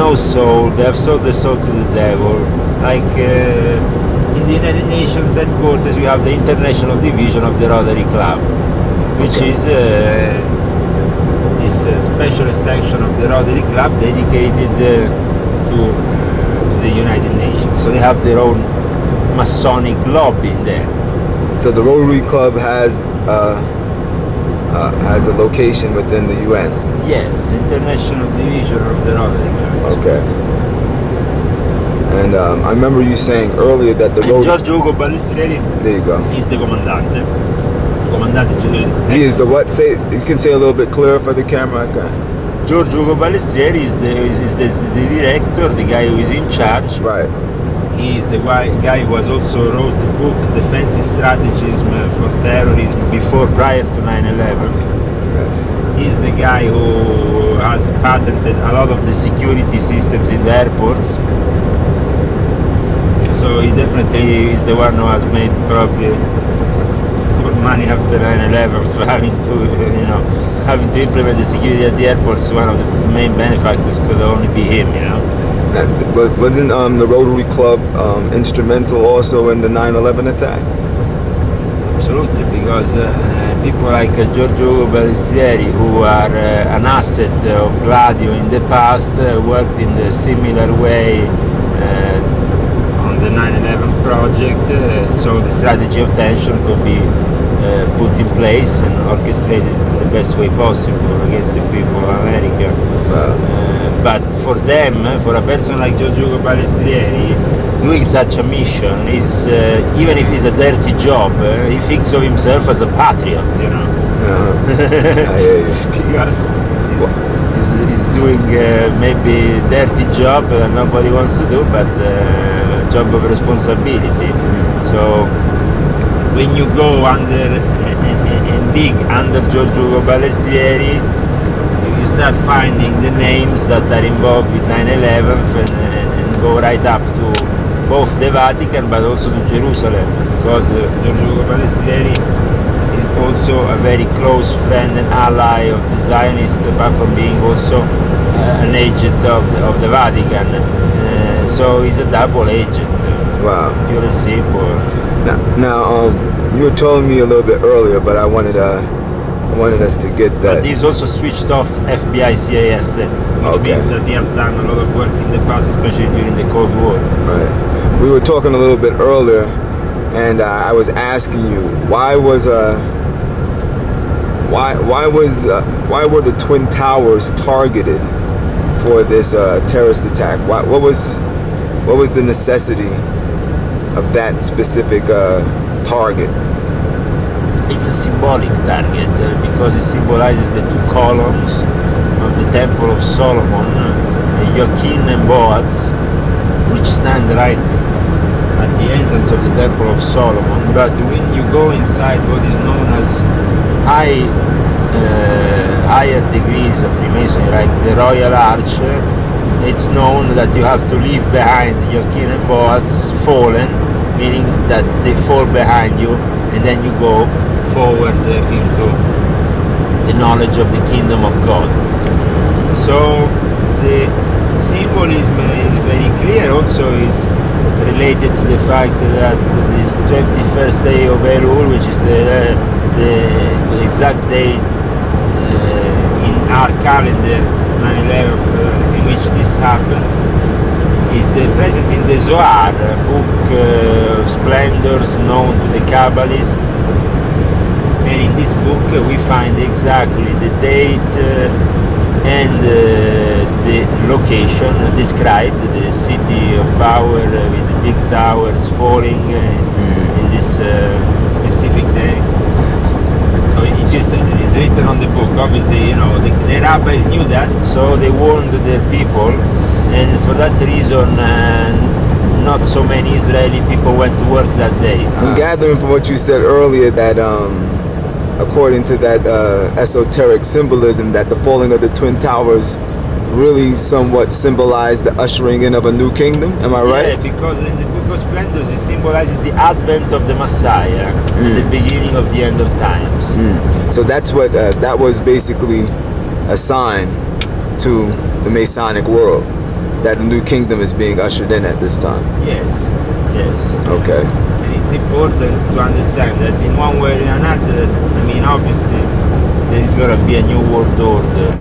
no soul. They have sold the soul to the devil. Like in the United Nations headquarters, you have the international division of the Rotary Club, which is this special extension of the Rotary Club dedicated to the United Nations. So they have their own Masonic lobby in there. So the Rotary Club has a location within the UN. Yeah, the international division of the Rotary Club. Okay. And I remember you saying earlier that the Rotary... Giorgio Ugo Balestrieri. There you go. He's the comandante. He is the what? Say, you can say a little bit clearer for the camera. Okay. Giorgio Ugo Balestrieri is the director, the guy who is in charge. Right. He is the guy who has also wrote the book Defensive Strategism for Terrorism prior to 9/11. Yes. He's the guy who has patented a lot of the security systems in the airports. So he definitely is the one who has made probably more money after 9/11 for having to implement the security at the airports. One of the main benefactors could only be him, But wasn't the Rotary Club instrumental also in the 9/11 attack? Absolutely, because people like Giorgio Balestrieri, who are an asset of Gladio in the past, worked in the similar way on the 9/11 project, so the strategy of tension could be put in place and orchestrated in the best way possible against the people of America. Wow. But for them, for a person like Giorgio Balestrieri, doing such a mission is, even if it's a dirty job, he thinks of himself as a patriot, because he's doing maybe a dirty job that nobody wants to do, but a job of responsibility. So when you go under and dig under Giorgio Balestrieri, you start finding the names that are involved with 9/11 and go right up to both the Vatican but also to Jerusalem, because Giorgio Balestrieri is also a very close friend and ally of the Zionists, apart from being also an agent of the Vatican. So he's a double agent. Wow. Pure and simple. Now, you were telling me a little bit earlier, but I wanted us to get that. But he's also switched off FBI CIA asset, which means that he has done a lot of work in the past, especially during the Cold War. Right. We were talking a little bit earlier, and I was asking you why were the Twin Towers targeted for this terrorist attack? What was the necessity of that specific target? It's a symbolic target because it symbolizes the two columns of the Temple of Solomon, Joachim and Boaz, which stand right at the entrance of the Temple of Solomon. But when you go inside what is known as higher degrees of Freemasonry, like the Royal Arch, it's known that you have to leave behind Joachim and Boaz fallen, meaning that they fall behind you, and then you go forward into the knowledge of the kingdom of God. So the symbolism is very clear. Also is related to the fact that this 21st day of Elul, which is the exact day in our calendar, 9/11, in which this happened, is present in the Zohar, a book of splendors known to the Kabbalists. And in this book we find exactly the date and the location described, the city of power with the big towers falling in this specific day. So it's written on the book. Obviously, the rabbis knew that, so they warned their people, and for that reason not so many Israeli people went to work that day. I'm gathering from what you said earlier that according to that esoteric symbolism, that the falling of the Twin Towers really somewhat symbolized the ushering in of a new kingdom. Am I right? Yeah, because in the Book of Splendors it symbolizes the advent of the Messiah, the beginning of the end of times. So that's what that was basically a sign to the Masonic world. that a new kingdom is being ushered in at this time. Yes, yes. Okay. And it's important to understand that in one way or another, I mean, obviously, there is going to be a new world order.